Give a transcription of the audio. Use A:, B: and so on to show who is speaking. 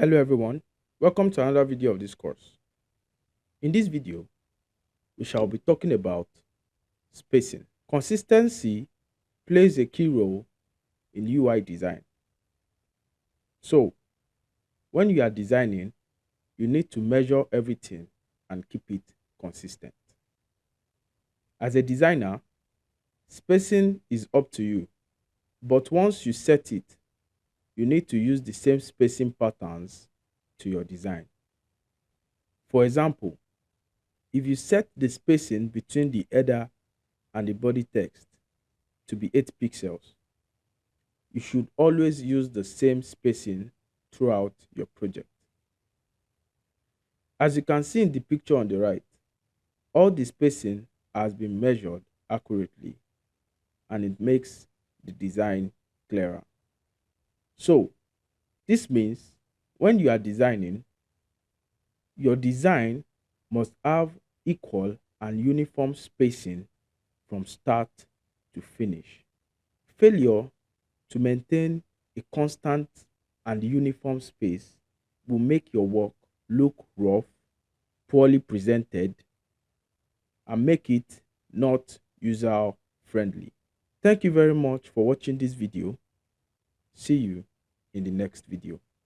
A: Hello everyone, welcome to another video of this course. In this video, we shall be talking about spacing. Consistency plays a key role in UI design. So, when you are designing, you need to measure everything and keep it consistent. As a designer, spacing is up to you, but once you set it, you need to use the same spacing patterns to your design. For example, if you set the spacing between the header and the body text to be 8 pixels, you should always use the same spacing throughout your project. As you can see in the picture on the right, all the spacing has been measured accurately and it makes the design clearer. So, this means when you are designing, your design must have equal and uniform spacing from start to finish. Failure to maintain a constant and uniform space will make your work look rough, poorly presented, and make it not user friendly. Thank you very much for watching this video. See you in the next video.